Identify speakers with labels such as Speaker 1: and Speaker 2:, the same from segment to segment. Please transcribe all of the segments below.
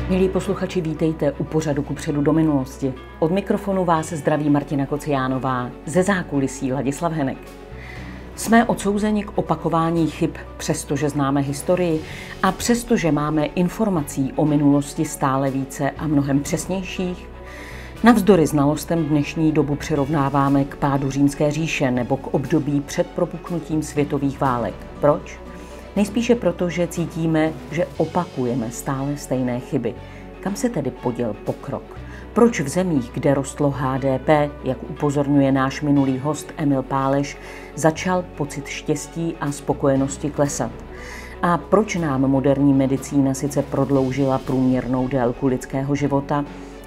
Speaker 1: Milí posluchači, vítejte u pořadu Kupředu do minulosti. Od mikrofonu vás zdraví Martina Kociánová, ze zákulisí Ladislav Henek. Jsme odsouzeni k opakování chyb, přestože známe historii a přestože máme informací o minulosti stále více a mnohem přesnějších. Navzdory znalostem dnešní dobu přirovnáváme k pádu Římské říše nebo k období před propuknutím světových válek. Proč? Nejspíše proto, že cítíme, že opakujeme stále stejné chyby. Kam se tedy poděl pokrok? Proč v zemích, kde rostlo HDP, jak upozorňuje náš minulý host Emil Páleš, začal pocit štěstí a spokojenosti klesat? A proč nám moderní medicína sice prodloužila průměrnou délku lidského života,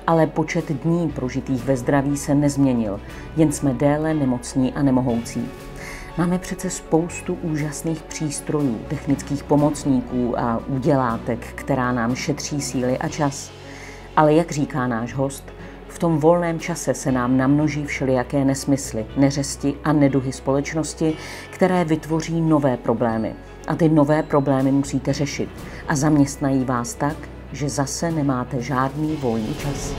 Speaker 1: ale počet dní prožitých ve zdraví se nezměnil, jen jsme déle nemocní a nemohoucí. Máme přece spoustu úžasných přístrojů, technických pomocníků a udělátek, která nám šetří síly a čas. Ale jak říká náš host, v tom volném čase se nám namnoží všelijaké nesmysly, neřesti a neduhy společnosti, které vytvoří nové problémy. A ty nové problémy musíte řešit a zaměstnají vás tak, že zase nemáte žádný volný čas.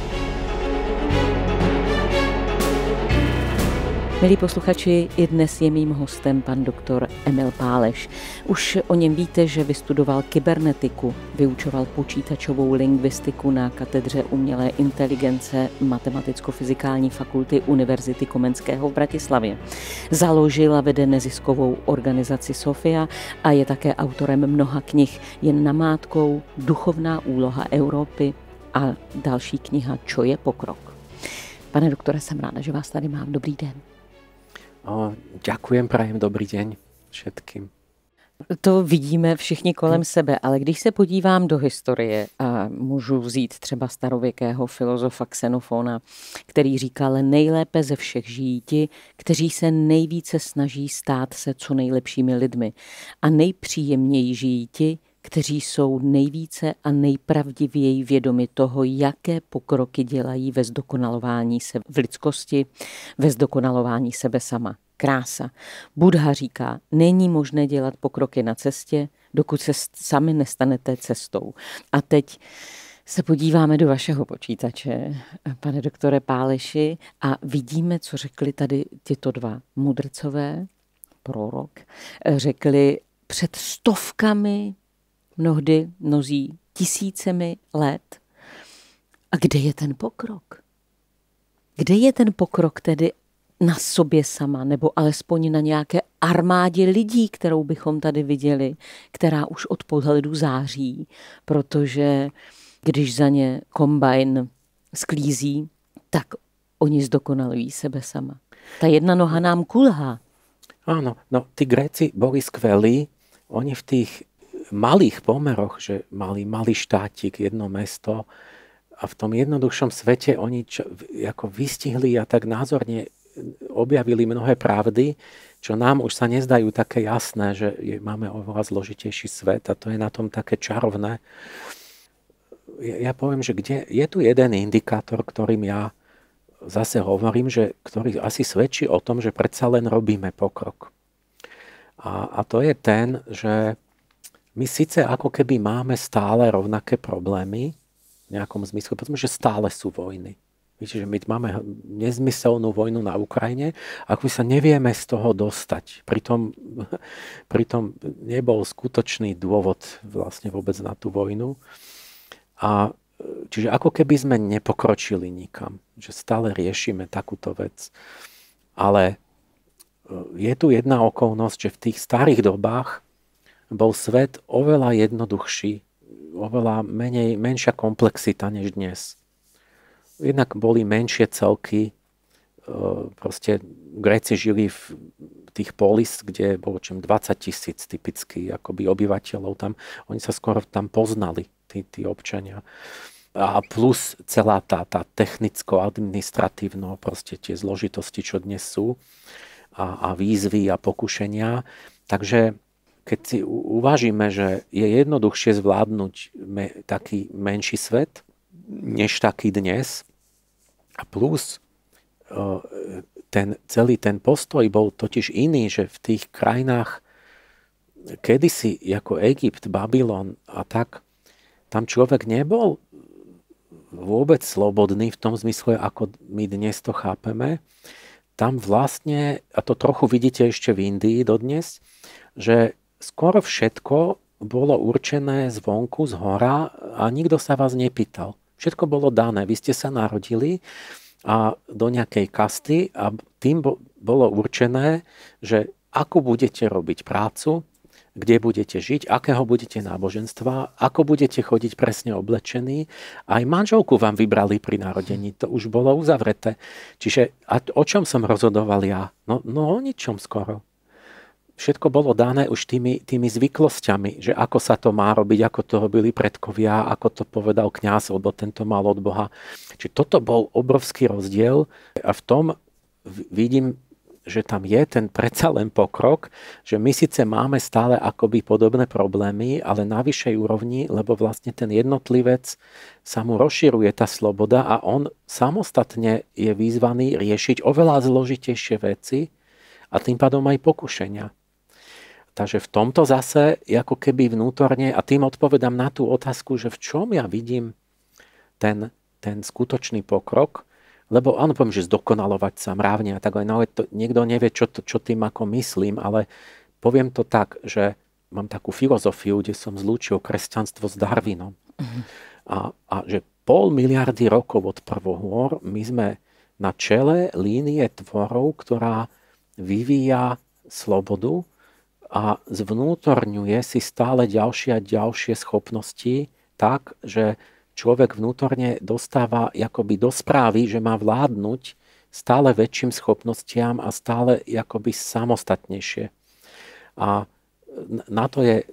Speaker 1: Milí posluchači, i dnes je mým hostem pan doktor Emil Páleš. Už o něm víte, že vystudoval kybernetiku, vyučoval počítačovou lingvistiku na katedře umělé inteligence Matematicko-fyzikální fakulty Univerzity Komenského v Bratislavě. Založil a vede neziskovou organizaci Sofia a je také autorem mnoha knih, jen namátkou Duchovná úloha Evropy a další kniha Čo je pokrok. Pane doktore, jsem ráda, že vás tady mám. Dobrý den.
Speaker 2: Ďakujem, prajem dobrý deň všetkým.
Speaker 1: To vidíme všichni kolem sebe, ale když se podívám do historie a můžu vzít třeba starověkého filozofa Xenofona, který říkal, nejlépe ze všech žijí ti, kteří se nejvíce snaží stát se co nejlepšími lidmi a nejpříjemněji žijí ti, kteří jsou nejvíce a nejpravdivěji vědomi toho, jaké pokroky dělají ve zdokonalování se v lidskosti, ve zdokonalování sebe sama. Krása. Buddha říká, není možné dělat pokroky na cestě, dokud se sami nestanete cestou. A teď se podíváme do vašeho počítače, pane doktore Páleši, a vidíme, co řekli tady tyto dva mudrcové, prorok, řekli před stovkami, mnozí tisícemi let. A kde je ten pokrok? Kde je ten pokrok tedy na sobě sama, nebo alespoň na nějaké armádě lidí, kterou bychom tady viděli, která už od pohledu září, protože když za ně kombajn sklízí, tak oni zdokonalují sebe sama. Ta jedna noha nám kulhá.
Speaker 2: Áno, no tí Gréci boli skvelí, oni v tých malých pomeroch, že mali malý štátik, jedno mesto a v tom jednoduchšom svete oni ako vystihli a tak názorne objavili mnohé pravdy, čo nám už sa nezdajú také jasné, že máme oveľa zložitejší svet a to je na tom také čarovné. Ja poviem, že je tu jeden indikátor, ktorým ja zase hovorím, že ktorý asi svedčí o tom, že predsa len robíme pokrok. A to je ten, že my síce ako keby máme stále rovnaké problémy v nejakom zmysle, pretože stále sú vojny. Víte, že my máme nezmyselnú vojnu na Ukrajine, ako sa nevieme z toho dostať. Pritom nebol skutočný dôvod vlastne vôbec na tú vojnu. A čiže ako keby sme nepokročili nikam, že stále riešime takúto vec. Ale je tu jedna okolnosť, že v tých starých dobách bol svet oveľa jednoduchší, oveľa menšia komplexita než dnes. Jednak boli menšie celky, proste Gréci žili v tých polis, kde bolo 20 000 typicky akoby obyvateľov tam. Oni sa skoro tam poznali, tí občania. A plus celá tá technicko-administratívno, proste tie zložitosti, čo dnes sú, a výzvy a pokušenia. Takže keď si uvažíme, že je jednoduchšie zvládnuť taký menší svet, než taký dnes, a plus celý ten postoj bol totiž iný, že v tých krajinách kedysi, ako Egypt, Babylon a tak, tam človek nebol vôbec slobodný v tom zmysle, ako my dnes to chápeme. Tam vlastne, a to trochu vidíte ešte v Indii dodnes, že skoro všetko bolo určené zvonku, z hora a nikto sa vás nepýtal. Všetko bolo dané. Vy ste sa narodili a do nejakej kasty a tým bolo určené, že ako budete robiť prácu, kde budete žiť, akého budete náboženstva, ako budete chodiť presne oblečení. Aj manželku vám vybrali pri narodení, to už bolo uzavreté. Čiže a o čom som rozhodoval ja? No o ničom skoro. Všetko bolo dané už tými zvyklosťami, že ako sa to má robiť, ako to robili predkovia, ako to povedal kňaz, lebo tento mal od Boha. Čiže toto bol obrovský rozdiel a v tom vidím, že tam je ten predsa len pokrok, že my síce máme stále akoby podobné problémy, ale na vyššej úrovni, lebo vlastne ten jednotlivec sa mu rozširuje tá sloboda a on samostatne je vyzvaný riešiť oveľa zložitejšie veci a tým pádom aj pokušenia. Takže v tomto zase, ako keby vnútorne, a tým odpovedám na tú otázku, že v čom ja vidím ten skutočný pokrok, lebo áno, poviem, že zdokonalovať sa mravne a tak, no ale to, niekto nevie, čo tým ako myslím, ale poviem to tak, že mám takú filozofiu, kde som zlúčil kresťanstvo s Darwinom. A že 500 miliardy rokov od prvohôr my sme na čele línie tvorov, ktorá vyvíja slobodu a zvnútorňuje si stále ďalšie a ďalšie schopnosti tak, že človek vnútorne dostáva akoby do správy, že má vládnuť stále väčším schopnostiam a stále akoby samostatnejšie. A na to je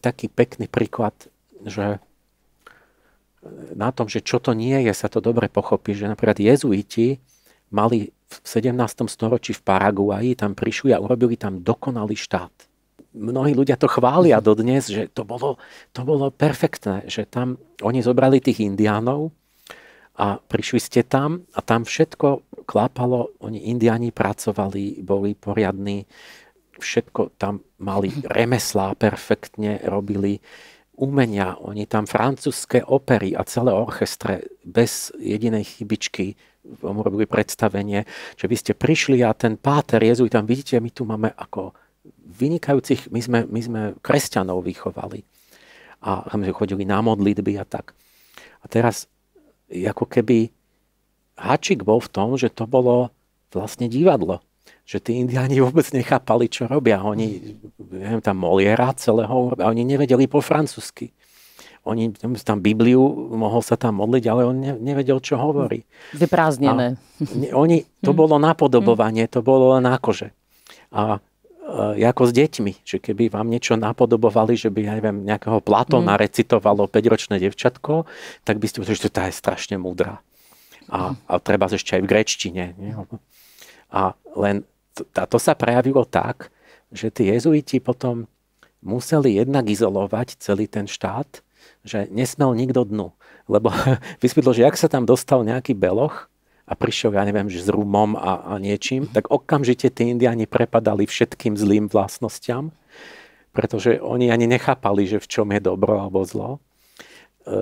Speaker 2: taký pekný príklad, že na tom, že čo to nie je, sa to dobre pochopí, že napríklad jezuiti mali v 17. storočí v Paraguaji, tam prišli a urobili tam dokonalý štát. Mnohí ľudia to chvália dodnes, že to bolo perfektné, že tam oni zobrali tých indiánov a prišli ste tam a tam všetko klápalo, oni indiáni pracovali, boli poriadni, všetko tam mali remeslá, perfektne robili umenia, oni tam francúzske opery a celé orchestre bez jedinej chybičky robili predstavenie, že vy ste prišli a ten páter jezuit, tam vidíte, my tu máme ako vynikajúcich, my sme kresťanov vychovali a my chodili na modlitby a tak. A teraz ako keby háčik bol v tom, že to bolo vlastne divadlo. Že tí indiáni vôbec nechápali, čo robia. Oni, neviem, tam Moliera celého, a oni nevedeli po francúzsky. Oni tam Bibliu, mohol sa tam modliť, ale on nevedel, čo hovorí.
Speaker 1: Vyprázdnené.
Speaker 2: To bolo napodobovanie, to bolo len akože. A ako s deťmi, že keby vám niečo napodobovali, že by, ja neviem, nejakého Platóna recitovalo 5-ročné devčatko, tak by ste povedali, že to je strašne múdra. A treba ešte aj v gréčtine. Nie? A len to sa prejavilo tak, že tí jezuiti potom museli jednak izolovať celý ten štát, že nesmel nikto dnu. Lebo vysvetlo, že ak sa tam dostal nejaký beloch a prišiel, ja neviem, že s rumom a niečím, tak okamžite tí indiáni prepadali všetkým zlým vlastnostiam, pretože oni ani nechápali, že v čom je dobro alebo zlo.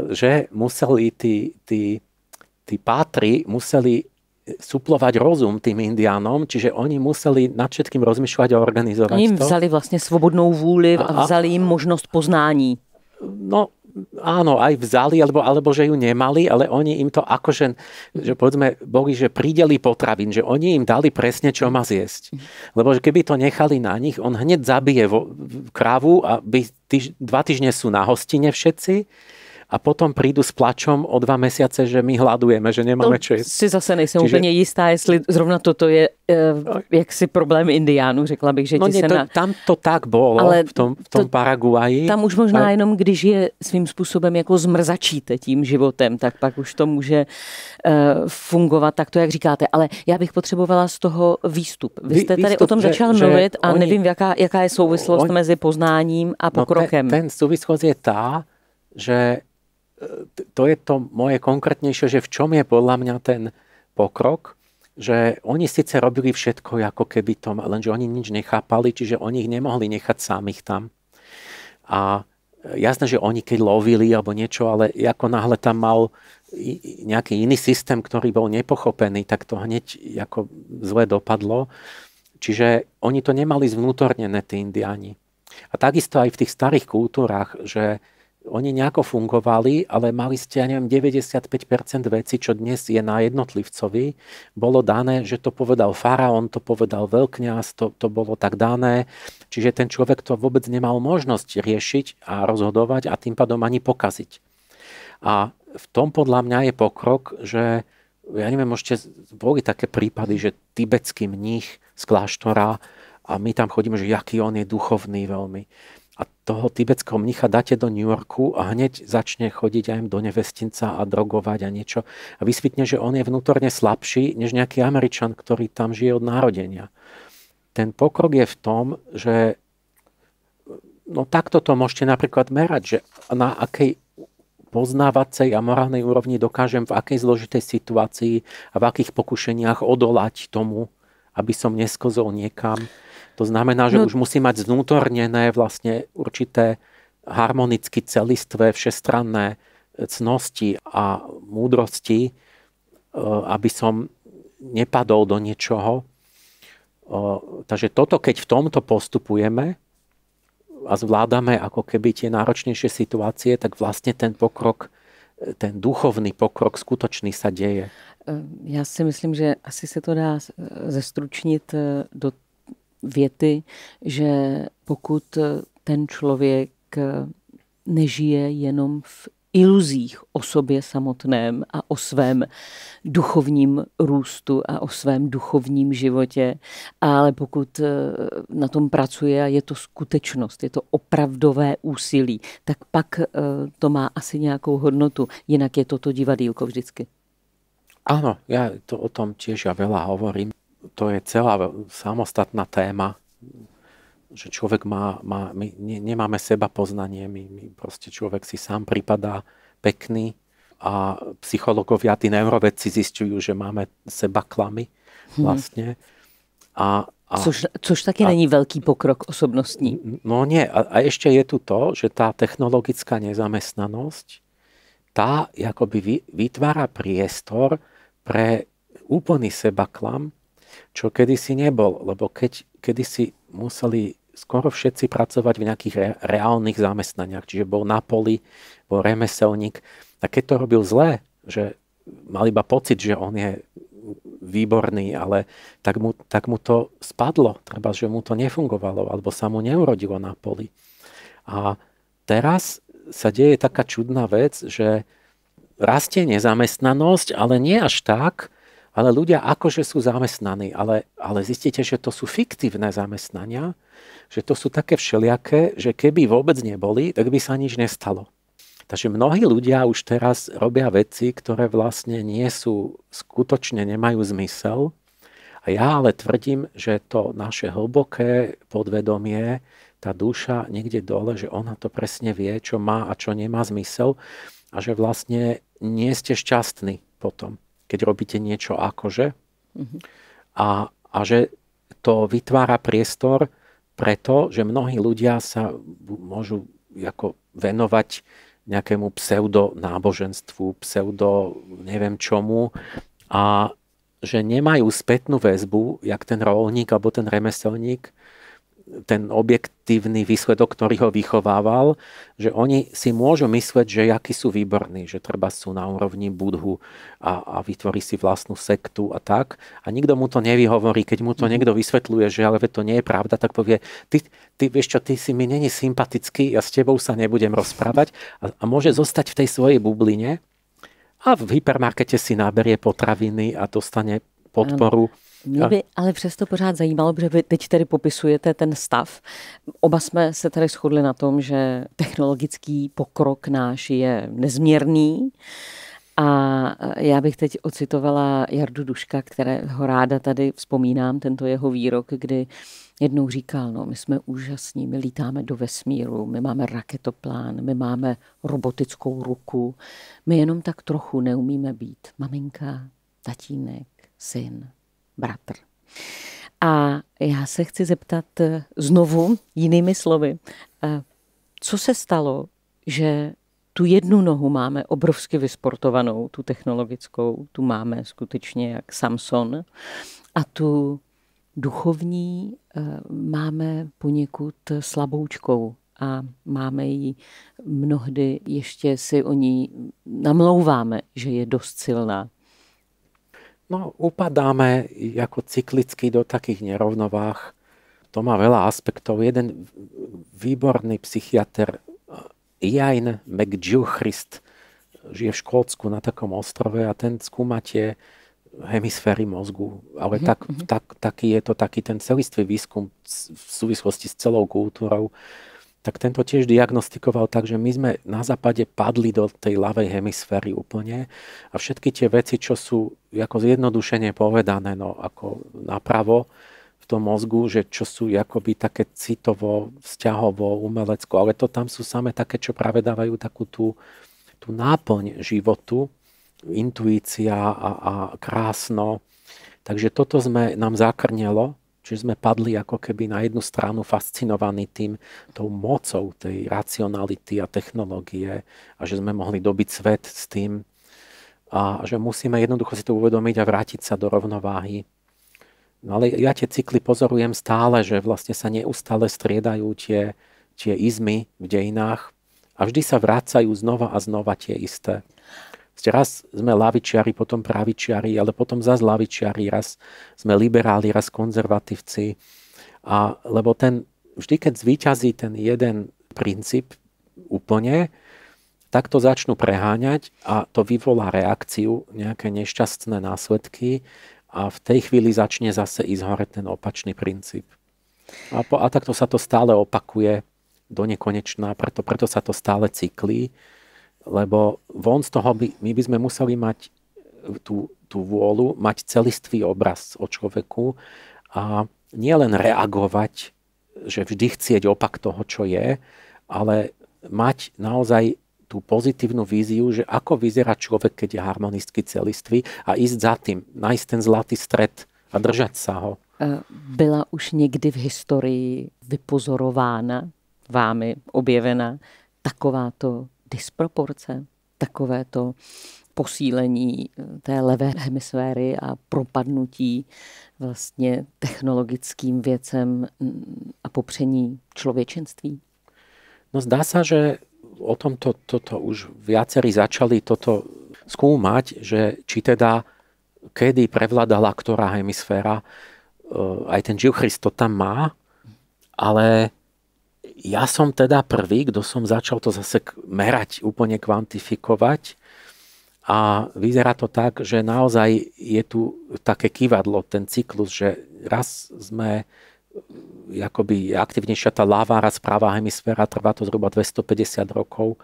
Speaker 2: Že museli tí pátri museli suplovať rozum tým indiánom, čiže oni museli nad všetkým rozmýšľať a organizovať to.
Speaker 1: Oni im vzali vlastne svobodnou vůli a vzali im možnosť poznání.
Speaker 2: No, áno, aj vzali, alebo že ju nemali, ale oni im to akože, že povedzme, boli, že prideli potravín, že oni im dali presne, čo má zjesť. Lebo že keby to nechali na nich, on hneď zabije krávu a 2 týždne sú na hostine všetci, a potom prídu s plačom o 2 mesiace, že my hladujeme, že nemáme čo jesť.
Speaker 1: Si zase nejsem úplně jistá, jestli zrovna toto je jaksi problém indiánů, řekla bych, že
Speaker 2: tam to tak bolo, ale v tom Paraguaji.
Speaker 1: Tam už možná jenom, když je svým způsobem jako zmrzačíte tím životem, tak pak už to může fungovat takto, jak říkáte. Ale já bych potřebovala z toho výstup. Vy jste tady o tom začal mluvit a nevím, jaká je souvislost mezi poznáním a pokrokem.
Speaker 2: Ten souvislost je tá, že to je to moje konkrétnejšie, že v čom je podľa mňa ten pokrok, že oni síce robili všetko, ako keby to, lenže oni nič nechápali, čiže oni ich nemohli nechať samých tam. A jasné, že oni keď lovili alebo niečo, ale ako náhle tam mal nejaký iný systém, ktorý bol nepochopený, tak to hneď ako zle dopadlo. Čiže oni to nemali zvnútornené, tí Indiáni. A takisto aj v tých starých kultúrach, že oni nejako fungovali, ale mali ste, ja neviem, 95% vecí, čo dnes je na jednotlivcovi, bolo dané, že to povedal faraón, to povedal veľkňaz, to bolo tak dané. Čiže ten človek to vôbec nemal možnosť riešiť a rozhodovať a tým pádom ani pokaziť. A v tom podľa mňa je pokrok, že ja neviem, boli také prípady, že tibetský mních z kláštora a my tam chodíme, že aký on je duchovný veľmi. A toho tibetského mnicha dáte do New Yorku a hneď začne chodiť aj do nevestinca a drogovať a niečo. A vysvetne, že on je vnútorne slabší než nejaký Američan, ktorý tam žije od narodenia. Ten pokrok je v tom, že no takto to môžete napríklad merať, že na akej poznávacej a morálnej úrovni dokážem v akej zložitej situácii a v akých pokušeniach odolať tomu, aby som nesklzol niekam. To znamená, že už musí mať zvnútornené vlastne určité harmonicky celistvé, všestranné cnosti a múdrosti, aby som nepadol do niečoho. Takže toto, keď v tomto postupujeme a zvládame ako keby tie náročnejšie situácie, tak vlastne ten pokrok, ten duchovný pokrok skutočný sa deje.
Speaker 1: Já si myslím, že asi se to dá zestručnit do věty, že pokud ten člověk nežije jenom v iluzích o sobě samotném a o svém duchovním růstu a o svém duchovním životě, ale pokud na tom pracuje a je to skutečnost, je to opravdové úsilí, tak pak to má asi nějakou hodnotu. Jinak je to divadýlko vždycky.
Speaker 2: Áno, ja to o tom tiež veľa hovorím. To je celá samostatná téma, že človek my nemáme seba poznanie, my proste človek si sám pripadá pekný a psychológovia, tí neurovedci zistujú, že máme seba klamy vlastne.
Speaker 1: Což taky není veľký pokrok osobnostní.
Speaker 2: No nie, a ešte je tu to, že tá technologická nezamestnanosť, tá akoby vytvára priestor pre úplný sebaklam, čo kedysi nebol, lebo kedysi museli skoro všetci pracovať v nejakých reálnych zamestnaniach, čiže bol na poli, bol remeselník. A keď to robil zle, že mal iba pocit, že on je výborný, ale tak mu to spadlo, treba, že mu to nefungovalo, alebo sa mu neurodilo na poli. A teraz sa deje taká čudná vec, že rastie nezamestnanosť, ale nie až tak, ale ľudia akože sú zamestnaní, ale zistíte, že to sú fiktívne zamestnania, že to sú také všelijaké, že keby vôbec neboli, tak by sa nič nestalo. Takže mnohí ľudia už teraz robia veci, ktoré vlastne nie sú, skutočne nemajú zmysel. A ja ale tvrdím, že to naše hlboké podvedomie, tá duša niekde dole, že ona to presne vie, čo má a čo nemá zmysel a že vlastne nie ste šťastní potom, keď robíte niečo akože. A že to vytvára priestor preto, že mnohí ľudia sa môžu ako venovať nejakému pseudo-náboženstvu, neviem čomu a že nemajú spätnú väzbu, jak ten roľník alebo ten remeselník, ten objektívny výsledok, ktorý ho vychovával, že oni si môžu mysleť, že akí sú výborní, že treba sú na úrovni Budhu a vytvorí si vlastnú sektu a tak. A nikto mu to nevyhovorí, keď mu to niekto vysvetľuje, že ale to nie je pravda, tak povie, ty vieš čo, ty si mi není sympatický, ja s tebou sa nebudem rozprávať a môže zostať v tej svojej bubline a v hypermarkete si naberie potraviny a dostane podporu.
Speaker 1: Mě by ale přesto pořád zajímalo, protože vy teď tedy popisujete ten stav. Oba jsme se tady shodli na tom, že technologický pokrok náš je nezměrný. A já bych teď ocitovala Jardu Duška, kterého ráda tady vzpomínám, tento jeho výrok, kdy jednou říkal, no my jsme úžasní, my lítáme do vesmíru, my máme raketoplán, my máme robotickou ruku, my jenom tak trochu neumíme být maminka, tatínek, syn, bratr. A já se chci zeptat znovu jinými slovy, co se stalo, že tu jednu nohu máme obrovsky vysportovanou, tu technologickou, tu máme skutečně jak Samson, a tu duchovní máme poněkud slaboučkou a máme ji mnohdy, ještě si o ní namlouváme, že je dost silná.
Speaker 2: No, upadáme ako cyklicky do takých nerovnováh. To má veľa aspektov. Jeden výborný psychiatr, Ian McGilchrist, žije v Škótsku na takom ostrove a ten skúma tie hemisféry mozgu. Ale taký je to taký ten celistvý výskum v súvislosti s celou kultúrou. Tak tento tiež diagnostikoval tak, že my sme na západe padli do tej ľavej hemisféry úplne a všetky tie veci, čo sú ako zjednodušene povedané, no ako napravo v tom mozgu, že čo sú akoby také citovo, vzťahovo, umelecko, ale to tam sú samé také, čo práve dávajú takú tú náplň životu, intuícia a krásno. Takže toto nám zakrnelo, čiže sme padli ako keby na jednu stranu fascinovaní tou mocou tej racionality a technológie a že sme mohli dobiť svet s tým a že musíme jednoducho si to uvedomiť a vrátiť sa do rovnováhy. No ale ja tie cykly pozorujem stále, že vlastne sa neustále striedajú tie izmy v dejinách a vždy sa vrácajú znova a znova tie isté. Raz sme lavičiari, potom pravičiari, ale potom zase lavičiari, raz sme liberáli, raz konzervatívci. Lebo vždy, keď zvíťazí ten jeden princíp úplne, tak to začnú preháňať a to vyvolá reakciu, nejaké nešťastné následky a v tej chvíli začne zase ísť hore ten opačný princíp. A takto sa to stále opakuje do nekonečna, preto sa to stále cyklí, lebo von z toho my by sme museli mať tú vôľu, mať celistvý obraz o človeku a nielen reagovať, že vždy chcieť opak toho, čo je, ale mať naozaj tú pozitívnu víziu, že ako vyzerá človek, keď je harmonicky celistvý a ísť za tým, nájsť ten zlatý stred a držať sa ho.
Speaker 1: Byla už někdy v historii vypozorována, vámi objevená, takováto disproporce, takovéto posílení té levé hemisféry a propadnutí vlastně technologickým věcem a popření člověčenství?
Speaker 2: No zdá sa, že o tomto už viacerí začali toto skúmať, že či teda kedy prevládala ktorá hemisféra. Aj ten Gilchrist to tam má, ale ja som teda prvý, kto som začal to zase merať, úplne kvantifikovať a vyzerá to tak, že naozaj je tu také kývadlo, ten cyklus, že raz sme akoby aktivnejšia tá ľavá, raz pravá hemisféra, trvá to zhruba 250 rokov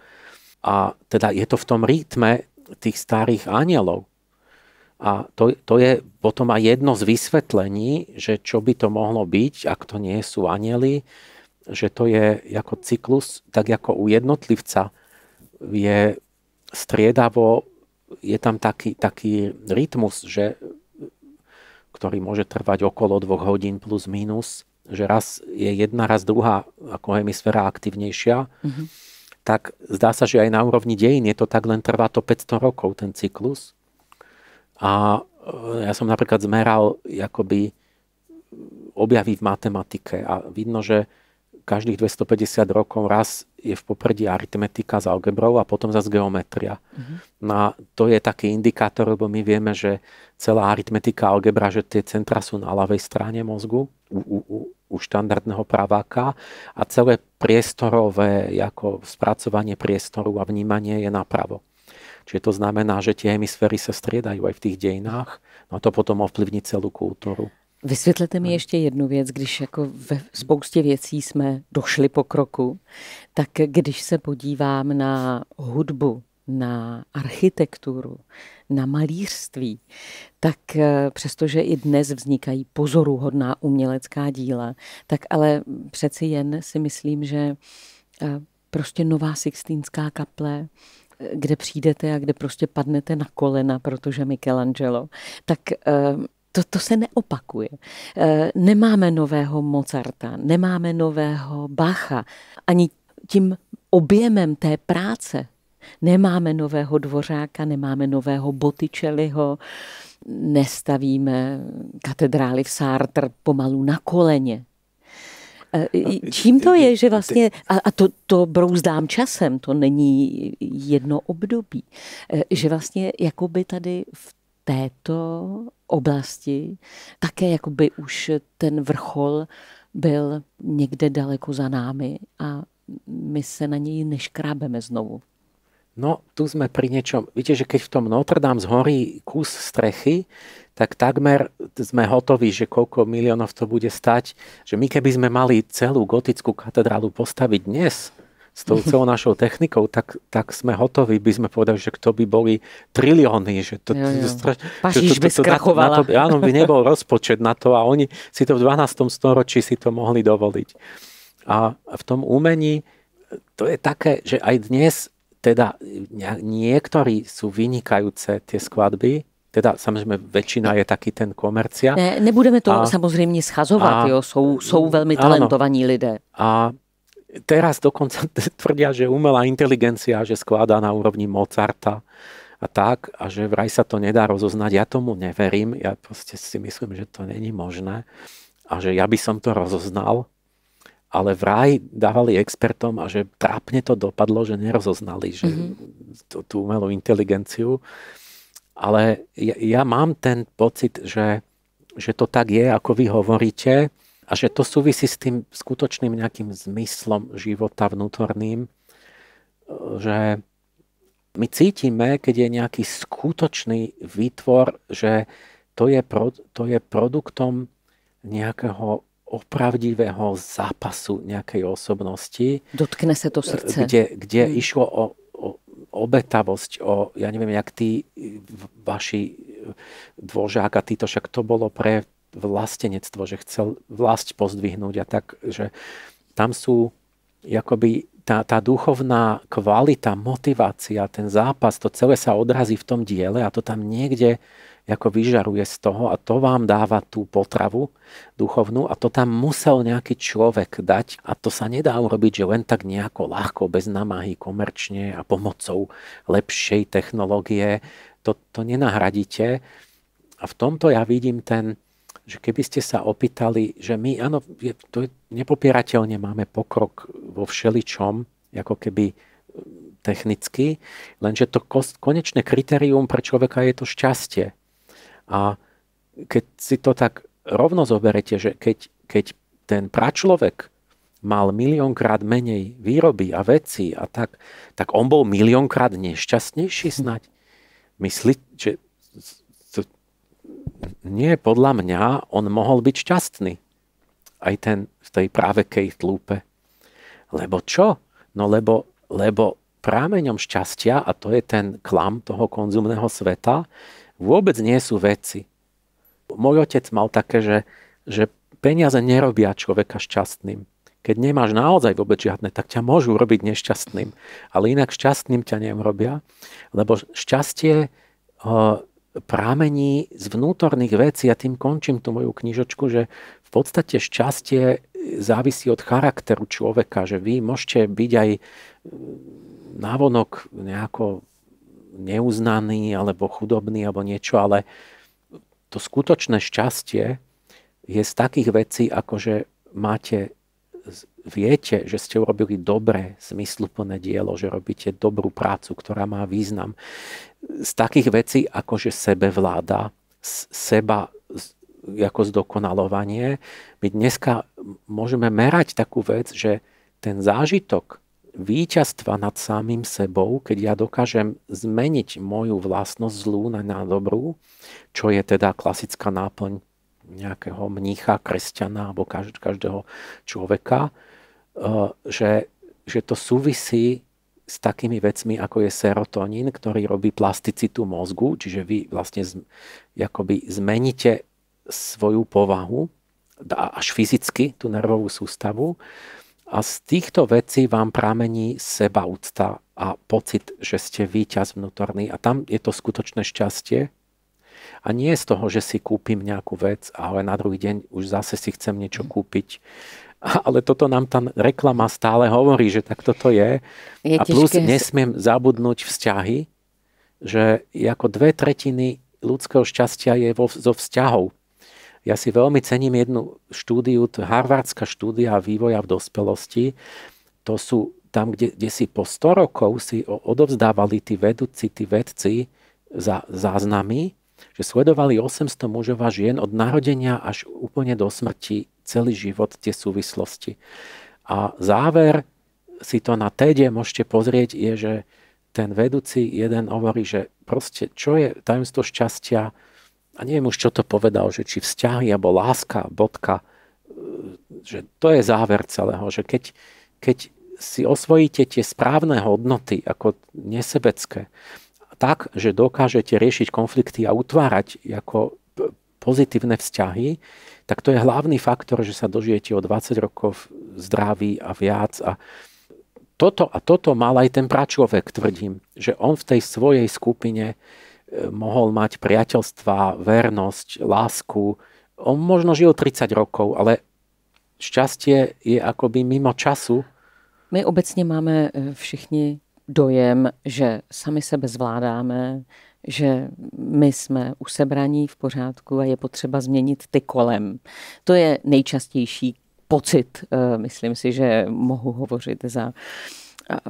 Speaker 2: a teda je to v tom rytme tých starých anielov. A to je potom aj jedno z vysvetlení, že čo by to mohlo byť, ak to nie sú anieli, že to je ako cyklus, tak ako u jednotlivca je striedavo, je tam taký rytmus, ktorý môže trvať okolo 2 hodín plus minus, že raz je jedna, raz druhá ako hemisféra aktivnejšia, tak zdá sa, že aj na úrovni dejín je to tak, len trvá to 500 rokov, ten cyklus. A ja som napríklad zmeral akoby objavy v matematike a vidno, že každých 250 rokov raz je v popredí aritmetika s algebrou a potom zase geometria. No a to je taký indikátor, lebo my vieme, že celá aritmetika a algebra, že tie centra sú na ľavej strane mozgu u štandardného praváka a celé priestorové ako spracovanie priestoru a vnímanie je napravo. Čiže to znamená, že tie hemisféry sa striedajú aj v tých dejinách, no a to potom ovplyvní celú kultúru.
Speaker 1: Vysvětlete mi ještě jednu věc, když jako ve spoustě věcí jsme došli po kroku, tak když se podívám na hudbu, na architekturu, na malířství, tak přestože i dnes vznikají pozoruhodná umělecká díla, tak ale přeci jen si myslím, že prostě Nová Sixtínská kaple, kde přijdete a kde prostě padnete na kolena, protože Michelangelo, tak to se neopakuje. Nemáme nového Mozarta, nemáme nového Bacha. Ani tím objemem té práce. Nemáme nového Dvořáka, nemáme nového Botticelliho, nestavíme katedrály v Sartre pomalu na koleně. Čím to je, že vlastně, a to brouzdám časem, to není jedno období, že vlastně jakoby tady v této oblasti také jakoby už ten vrchol byl někde daleko za námi a my se na něj neškrábeme znovu.
Speaker 2: No, tu sme pri niečom, viete, že keď v tom Notre Dame zhorí kus strechy, tak takmer sme hotoví, že koľko miliónov to bude stať, že my keby sme mali celú gotickú katedrálu postaviť dnes s tou celou našou technikou, tak sme hotoví, by sme povedali, že to by boli trilióny, že to
Speaker 1: Paříž by skrachovala.
Speaker 2: Áno, by nebol rozpočet na to a oni si to v 12. storočí si to mohli dovoliť. A v tom umení to je také, že aj dnes teda niektorí sú vynikajúce tie skladby, teda samozrejme väčšina je taký ten komercia.
Speaker 1: Nebudeme to samozřejmě schazovat, jo, jsou velmi talentovaní lidé.
Speaker 2: A teraz dokonca tvrdia, že umelá inteligencia, že skladá na úrovni Mozarta a tak, a že vraj sa to nedá rozoznať. Ja tomu neverím, ja proste si myslím, že to není možné a že ja by som to rozoznal. Ale vraj dávali expertom a že trápne to dopadlo, že nerozoznali že tú umelú inteligenciu. Ale ja mám ten pocit, že to tak je, ako vy hovoríte a že to súvisí s tým skutočným nejakým zmyslom života vnútorným, že my cítime, keď je nejaký skutočný výtvor, že to je produktom nejakého opravdivého zápasu nejakej osobnosti.
Speaker 1: Dotkne sa to srdce.
Speaker 2: Kde išlo o obetavosť, ja neviem, jak tí vaši Dvořák a títo, však to bolo pre vlastenectvo, že chcel vlast pozdvihnúť a tak, že tam sú akoby tá duchovná kvalita, motivácia, ten zápas, to celé sa odrazí v tom diele a to tam niekde ako vyžaruje z toho a to vám dáva tú potravu duchovnú a to tam musel nejaký človek dať a to sa nedá urobiť, že len tak nejako ľahko, bez námahy, komerčne a pomocou lepšej technológie. To nenahradíte. A v tomto ja vidím že keby ste sa opýtali, že my, áno, to nepopierateľne máme pokrok vo všeličom, ako keby technicky, lenže to konečné kritérium pre človeka je to šťastie. A keď si to tak rovno zoberete, že keď ten pračlovek mal miliónkrát menej výroby a vecí a tak on bol miliónkrát nešťastnejší snať. Myslíte, že nie, podľa mňa on mohol byť šťastný. Aj ten v tej právekej tlúpe. Lebo čo? No lebo prámeňom šťastia, a to je ten klam toho konzumného sveta, vôbec nie sú veci. Môj otec mal také, že peniaze nerobia človeka šťastným. Keď nemáš naozaj vôbec žiadne, tak ťa môžu robiť nešťastným. Ale inak šťastným ťa nerobia, lebo šťastie prámení z vnútorných vecí. A tým končím tú moju knižočku, že v podstate šťastie závisí od charakteru človeka, že vy môžete byť aj návonok nejako neuznaný, alebo chudobný, alebo niečo, ale to skutočné šťastie je z takých vecí, ako že viete, že ste urobili dobré, zmysluplné dielo, že robíte dobrú prácu, ktorá má význam. Z takých vecí, ako že sebevláda, seba ako zdokonalovanie. My dneska môžeme merať takú vec, že ten zážitok víťazstva nad samým sebou, keď ja dokážem zmeniť moju vlastnosť zlú na dobrú, čo je teda klasická náplň nejakého mnícha, kresťana alebo každého človeka, že to súvisí s takými vecmi, ako je serotonín, ktorý robí plasticitu mozgu, čiže vy vlastne akoby zmeníte svoju povahu, až fyzicky tú nervovú sústavu. A z týchto vecí vám pramení sebaúcta a pocit, že ste víťaz vnútorný. A tam je to skutočné šťastie. A nie z toho, že si kúpim nejakú vec, ale na druhý deň už zase si chcem niečo kúpiť. Ale toto nám tá reklama stále hovorí, že tak toto je. A plus nesmiem zabudnúť vzťahy, že ako 2/3 ľudského šťastia je zo vzťahov. Ja si veľmi cením jednu štúdiu, harvardská štúdia vývoja v dospelosti. To sú tam, kde si po 100 rokov si odovzdávali tí vedci záznamy, že sledovali 800 mužov a žien od narodenia až úplne do smrti celý život tie súvislosti. A záver, si to na TEDe môžete pozrieť, je, že ten vedúci jeden hovorí, že proste čo je tajomstvo šťastia, a neviem už, čo to povedal, že či vzťahy, alebo láska, bodka, že to je záver celého, že keď si osvojíte tie správne hodnoty, ako nesebecké, tak, že dokážete riešiť konflikty a utvárať ako pozitívne vzťahy, tak to je hlavný faktor, že sa dožijete o 20 rokov zdraví a viac. A toto mal aj ten pračlovek, tvrdím, že on v tej svojej skupine mohol mať priateľstva, vernosť, lásku. On možno žil 30 rokov, ale šťastie je akoby mimo času.
Speaker 1: My obecně máme všichni dojem, že sami sebe zvládáme, že my jsme usebraní v pořádku a je potřeba změnit ty kolem. To je nejčastější pocit, myslím si, že mohu hovořit za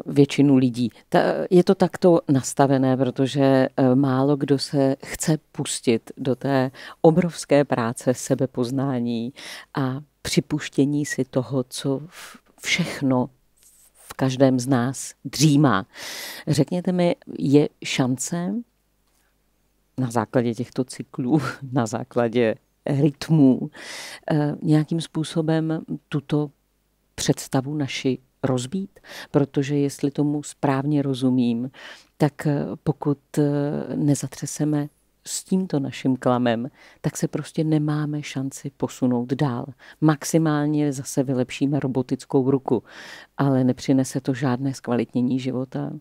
Speaker 1: většinu lidí. Je to takto nastavené, protože málo kdo se chce pustit do té obrovské práce sebepoznání a připuštění si toho, co všechno v každém z nás dřímá. Řekněte mi, je šance na základě těchto cyklů, na základě rytmů, nějakým způsobem tuto představu naši rozbít? Protože jestli tomu správně rozumím, tak pokud nezatřeseme s tímto naším klamem, tak se prostě nemáme šanci posunout dál. Maximálně zase vylepšíme robotickou ruku, ale nepřinese to žádné zkvalitnění života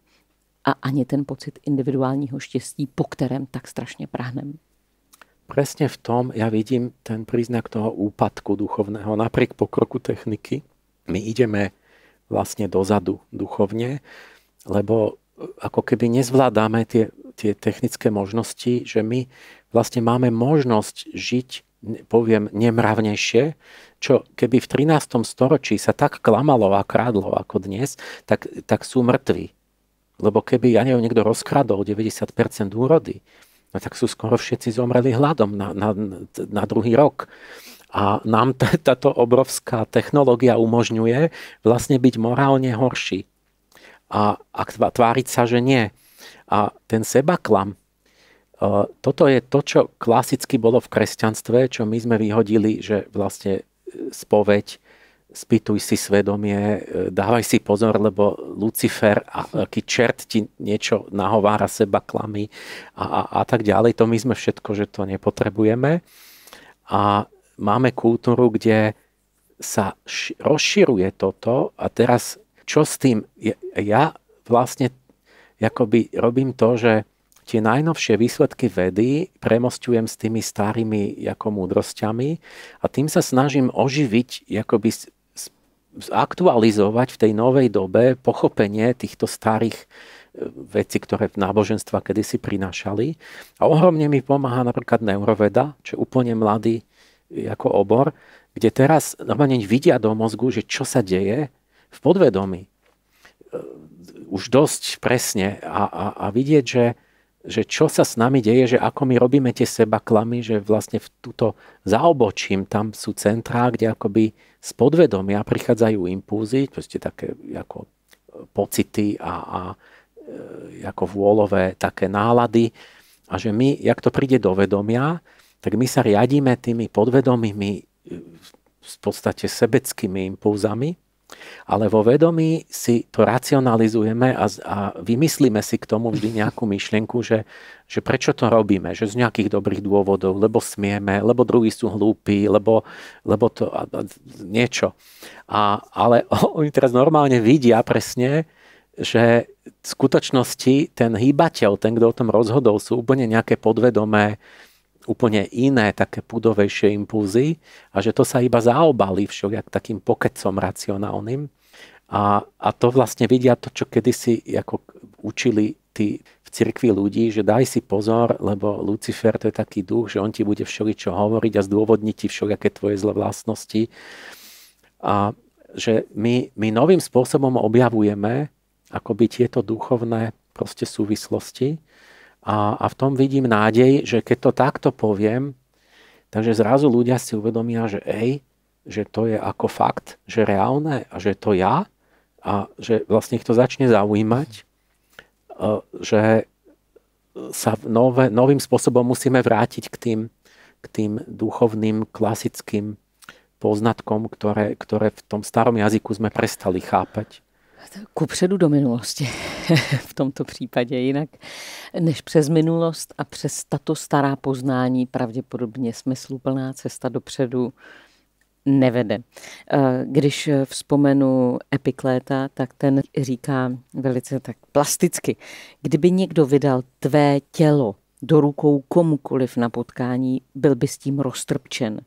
Speaker 1: a ani ten pocit individuálního štěstí, po kterém tak strašně prahnem.
Speaker 2: Presne v tom ja vidím ten príznak toho úpadku duchovného. Napriek pokroku techniky my ideme vlastne dozadu duchovne, lebo ako keby nezvládame tie technické možnosti, že my vlastne máme možnosť žiť, poviem, nemravnejšie, čo keby v 13. storočí sa tak klamalo a krádlo ako dnes, tak sú mŕtvi. Lebo keby, ja neviem, niekto rozkradol 90% úrody, no tak sú skoro všetci zomreli hladom na druhý rok. A nám táto obrovská technológia umožňuje vlastne byť morálne horší. A tváriť sa, že nie. A ten sebaklam, toto je to, čo klasicky bolo v kresťanstve, čo my sme vyhodili, že vlastne spoveď, spýtuj si svedomie, dávaj si pozor, lebo Lucifer a aký čert ti niečo nahovára sebaklamy a tak ďalej. To my sme všetko, že to nepotrebujeme. A máme kultúru, kde sa rozširuje toto a teraz čo s tým? Ja vlastne akoby robím to, že tie najnovšie výsledky vedy premostujem s tými starými ako múdrosťami a tým sa snažím oživiť, akoby zaktualizovať v tej novej dobe pochopenie týchto starých vecí, ktoré v náboženstva kedysi prinášali. A ohromne mi pomáha napríklad neuroveda, čo je úplne mladý ako obor, kde teraz normálne vidia do mozgu, že čo sa deje v podvedomí. Už dosť presne a vidieť, že čo sa s nami deje, že ako my robíme tie sebaklamy, že vlastne v túto zaobočím, tam sú centrá, kde akoby z podvedomia prichádzajú impulzy, proste také ako pocity a ako vôľové také nálady a že my, jak to príde do vedomia, tak my sa riadíme tými podvedomými v podstate sebeckými impulzami, ale vo vedomí si to racionalizujeme a vymyslíme si k tomu vždy nejakú myšlienku, že prečo to robíme, že z nejakých dobrých dôvodov, lebo smieme, lebo druhí sú hlúpi, lebo to niečo. Ale oni teraz normálne vidia presne, že v skutočnosti ten hýbateľ, ten, kto o tom rozhodol, sú úplne nejaké podvedomé úplne iné, také pudovejšie impulzy a že to sa iba zaobalí všelijak takým pokecom racionálnym. A to vlastne vidia to, čo kedysi ako učili tí v cirkvi ľudí, že daj si pozor, lebo Lucifer to je taký duch, že on ti bude všeličo hovoriť a zdôvodniť ti všelijaké tvoje zlé vlastnosti. A že my novým spôsobom objavujeme akoby tieto duchovné proste súvislosti a v tom vidím nádej, že keď to takto poviem, takže zrazu ľudia si uvedomia, že to je ako fakt, že reálne a že to ja a že vlastne ich to začne zaujímať, že sa novým spôsobom musíme vrátiť k tým duchovným, klasickým poznatkom, ktoré v tom starom jazyku sme prestali chápať.
Speaker 1: Kupředu do minulosti v tomto případě. Jinak než přes minulost a přes tato stará poznání pravděpodobně smysluplná cesta dopředu nevede. Když vzpomenu Epikléta, tak ten říká velice tak plasticky. Kdyby někdo vydal tvé tělo do rukou komukoliv na potkání, byl by s tím roztrpčen.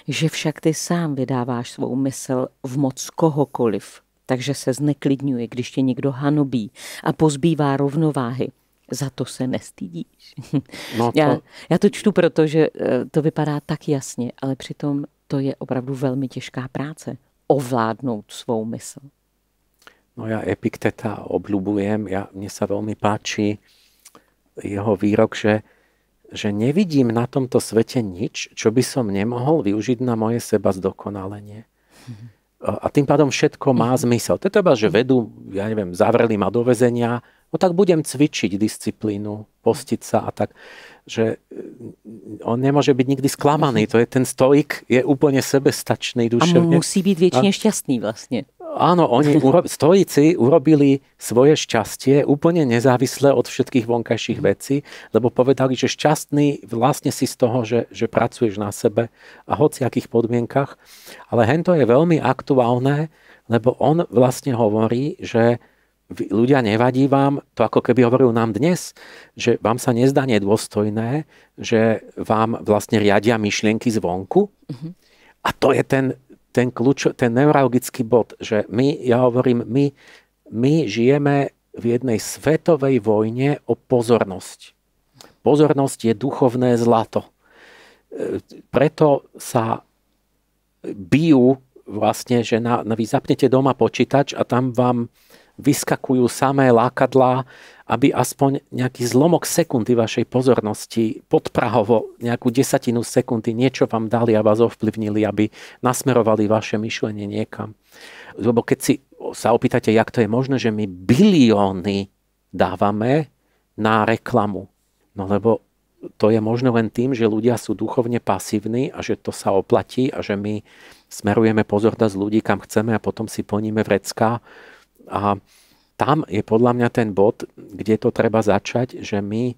Speaker 1: Že však ty sám vydáváš svou mysl v moc kohokoliv, takže se zneklidňuje, když tě někdo hanobí a pozbývá rovnováhy. Za to se nestydíš. No to... Já to čtu, protože to vypadá tak jasně, ale přitom to je opravdu velmi těžká práce. Ovládnout svou mysl.
Speaker 2: No ja Epikteta obľúbujem. Mne sa veľmi páči jeho výrok, že nevidím na tomto svete nič, čo by som nemohol využiť na moje seba zdokonalenie. A tým pádom všetko má zmysel. To je treba, že vedú, zavreli ma do väzenia, no tak budem cvičiť disciplínu, postiť sa a tak, že on nemôže byť nikdy sklamaný. To je ten stoik, je úplne sebestačný duševne.
Speaker 1: A musí byť väčšine šťastný vlastne.
Speaker 2: Áno, stoici urobili svoje šťastie úplne nezávisle od všetkých vonkajších vecí, lebo povedali, že šťastný vlastne si z toho, že pracuješ na sebe a hociakých podmienkach. Ale hento je veľmi aktuálne, lebo on vlastne hovorí, že ľudia, nevadí vám, to ako keby hovoril nám dnes, že vám sa nezdá nedôstojné, že vám vlastne riadia myšlienky zvonku. A to je ten neuralgický bod, že my žijeme v jednej svetovej vojne o pozornosť. Pozornosť je duchovné zlato. Preto sa bijú vlastne, že vy zapnete doma počítač a tam vám vyskakujú samé lákadlá, aby aspoň nejaký zlomok sekundy vašej pozornosti podprahovo, nejakú 10 sekundy niečo vám dali a vás ovplyvnili, aby nasmerovali vaše myšlenie niekam. Lebo keď si sa opýtate, jak to je možné, že my bilióny dávame na reklamu. No lebo to je možno len tým, že ľudia sú duchovne pasívni a že to sa oplatí a že my smerujeme pozornosť ľudí, kam chceme a potom si plníme vrecká. A tam je podľa mňa ten bod, kde to treba začať, že my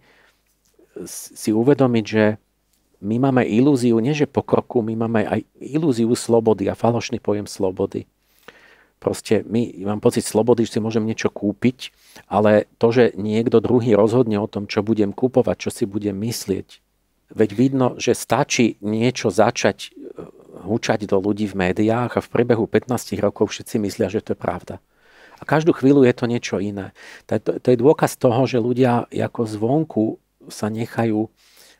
Speaker 2: si uvedomiť, že my máme ilúziu, nie že pokroku, my máme aj ilúziu slobody a falošný pojem slobody. Proste mám pocit slobody, že si môžem niečo kúpiť, ale to, že niekto druhý rozhodne o tom, čo budem kúpovať, čo si budem myslieť. Veď vidno, že stačí niečo začať hučať do ľudí v médiách a v priebehu 15 rokov všetci myslia, že to je pravda. A každú chvíľu je to niečo iné. To je dôkaz toho, že ľudia ako zvonku sa nechajú,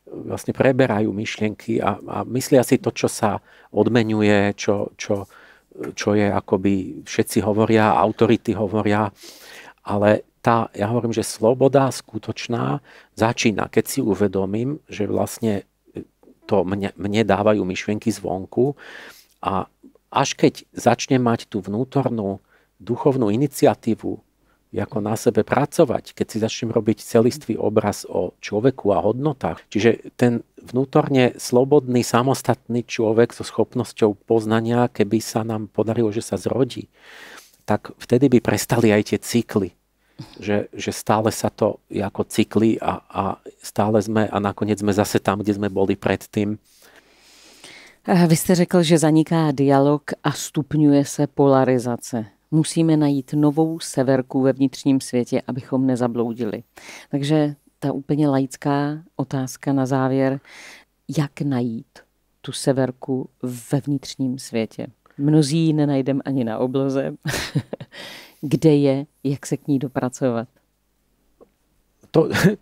Speaker 2: vlastne preberajú myšlienky a myslia si to, čo sa odmenuje, čo je akoby všetci hovoria, autority hovoria. Ale ja hovorím, že sloboda skutočná začína, keď si uvedomím, že vlastne to mne dávajú myšlienky zvonku a až keď začnem mať tú vnútornú duchovnú iniciatívu, ako na sebe pracovať, keď si začnem robiť celistvý obraz o človeku a hodnotách. Čiže ten vnútorne slobodný, samostatný človek so schopnosťou poznania, keby sa nám podarilo, že sa zrodí, tak vtedy by prestali aj tie cykly. Že stále sa to ako cykly a stále sme a nakoniec sme zase tam, kde sme boli predtým.
Speaker 1: Vy jste řekl, že zaniká dialog a stupňuje se polarizace. Musíme najít novou severku ve vnitřním světě, abychom nezabloudili. Takže ta úplně laická otázka na závěr. Jak najít tu severku ve vnitřním světě? Mnozí ji nenajdeme ani na obloze. Kde je, jak se k ní dopracovat?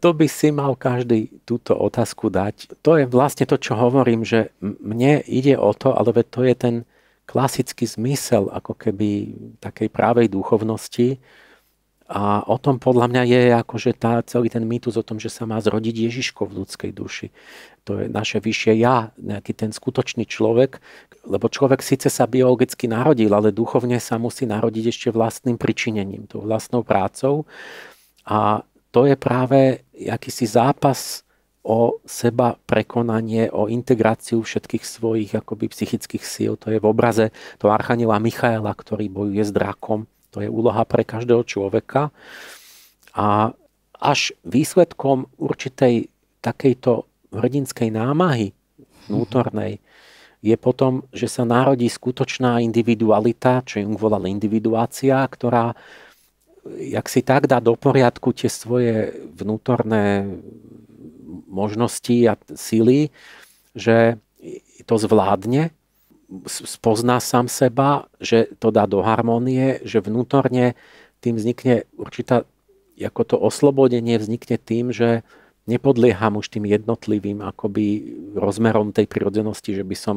Speaker 2: To by si mal každý túto otázku dať. To je vlastne to, čo hovorím, že mne ide o to, ale to je ten klasický zmysel ako keby takej právej duchovnosti. A o tom podľa mňa je akože celý ten mýtus o tom, že sa má zrodiť Ježiško v ľudskej duši. To je naše vyššie ja, nejaký ten skutočný človek, lebo človek síce sa biologicky narodil, ale duchovne sa musí narodiť ešte vlastným pričinením, tou vlastnou prácou. A to je práve akýsi zápas o seba prekonanie, o integráciu všetkých svojich akoby psychických síl. To je v obraze toho archaniela Michaela, ktorý bojuje s drakom. To je úloha pre každého človeka. A až výsledkom určitej takejto hrdinskej námahy vnútornej je potom, že sa narodí skutočná individualita, čo Jung volal individuácia, ktorá jak si tak dá do poriadku tie svoje vnútorné možnosti a síly, že to zvládne, spozná sám seba, že to dá do harmonie, že vnútorne tým vznikne určitá, ako to oslobodenie vznikne tým, že nepodlieham už tým jednotlivým akoby rozmerom tej prirodzenosti, že by som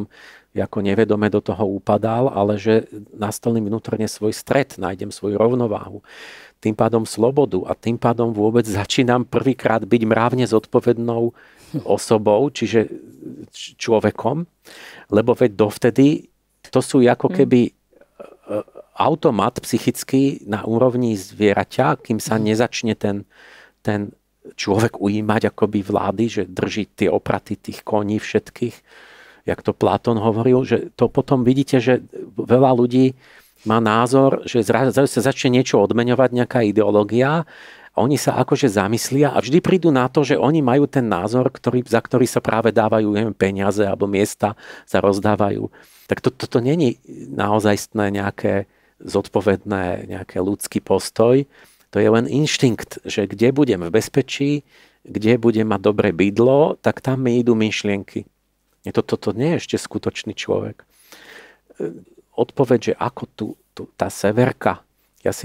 Speaker 2: ako nevedome do toho upadal, ale že nastolím vnútorne svoj stred, nájdem svoju rovnováhu. Tým pádom slobodu a tým pádom vôbec začínam prvýkrát byť mravne zodpovednou osobou, čiže človekom, lebo veď dovtedy to sú ako keby automat psychický na úrovni zvieraťa, kým sa nezačne ten človek ujímať akoby vlády, že drží tie opraty tých koní všetkých, jak to Platón hovoril, že to potom vidíte, že veľa ľudí má názor, že zrazu sa začne niečo odmeňovať, nejaká ideológia, a oni sa akože zamyslia a vždy prídu na to, že oni majú ten názor, za ktorý sa práve dávajú peniaze alebo miesta sa rozdávajú. Tak toto není naozajstné nejaké zodpovedné, nejaké ľudský postoj. To je len inštinkt, že kde budem v bezpečí, kde budem mať dobré bydlo, tak tam mi idú myšlienky. Toto nie je ešte skutočný človek. Odpoveď, že ako tá severka, ja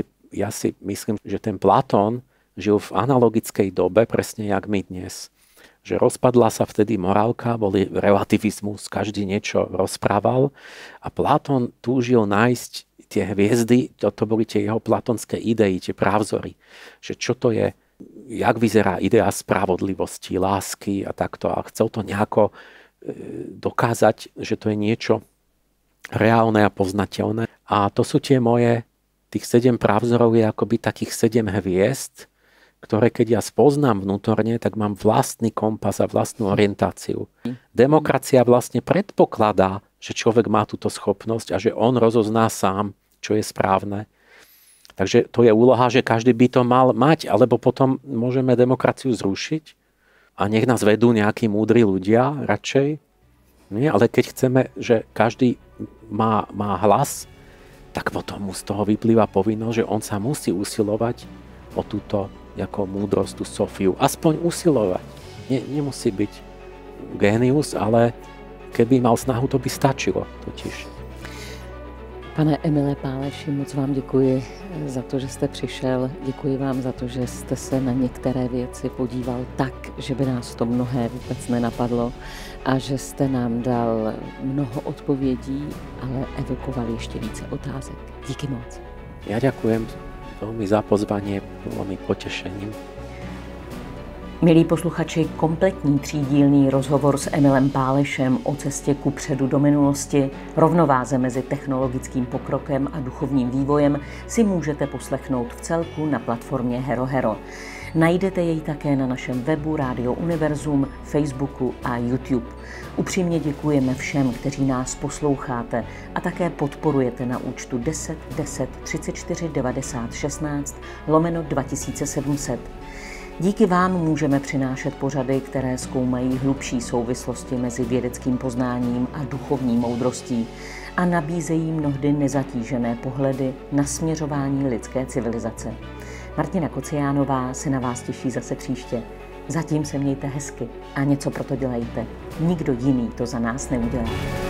Speaker 2: si myslím, že ten Platón žil v analogickej dobe, presne jak my dnes. Že rozpadla sa vtedy morálka, bol relativizmus, každý niečo rozprával a Platón túžil nájsť tie hviezdy, to boli tie jeho platonské idei, tie právzory. Že čo to je, jak vyzerá idea spravodlivosti, lásky a takto. A chcel to nejako dokázať, že to je niečo reálne a poznateľné. A to sú tie moje, tých 7 právzorov je akoby takých 7 hviezd, ktoré keď ja spoznám vnútorne, tak mám vlastný kompas a vlastnú orientáciu. Demokracia vlastne predpokladá, že človek má túto schopnosť a že on rozozná sám, čo je správne. Takže to je úloha, že každý by to mal mať, alebo potom môžeme demokraciu zrušiť a nech nás vedú nejakí múdri ľudia radšej. Nie? Ale keď chceme, že každý má hlas, tak potom mu z toho vyplýva povinnosť, že on sa musí usilovať o túto ako múdrosť, tú Sofiu. Aspoň usilovať. Nemusí byť génius, ale keby mal snahu, to by stačilo totiž.
Speaker 1: Pane Emile Páleši, moc vám děkuji za to, že jste přišel. Děkuji vám za to, že jste se na některé věci podíval tak, že by nás to mnohé vůbec nenapadlo a že jste nám dal mnoho odpovědí, ale evokoval ještě více otázek. Díky moc.
Speaker 2: Ja ďakujem veľmi za pozvanie, bolo mi potešením.
Speaker 1: Milí posluchači, kompletní třídílný rozhovor s Emilem Pálešem o cestě kupředu do minulosti, rovnováze mezi technologickým pokrokem a duchovním vývojem si můžete poslechnout v celku na platformě HeroHero. Najdete jej také na našem webu Radio Univerzum, Facebooku a YouTube. Upřímně děkujeme všem, kteří nás posloucháte a také podporujete na účtu 10 10 34 90 16 /2700. Díky vám můžeme přinášet pořady, které zkoumají hlubší souvislosti mezi vědeckým poznáním a duchovní moudrostí a nabízejí mnohdy nezatížené pohledy na směřování lidské civilizace. Martina Kociánová se na vás těší zase příště. Zatím se mějte hezky a něco pro to dělejte. Nikdo jiný to za nás neudělá.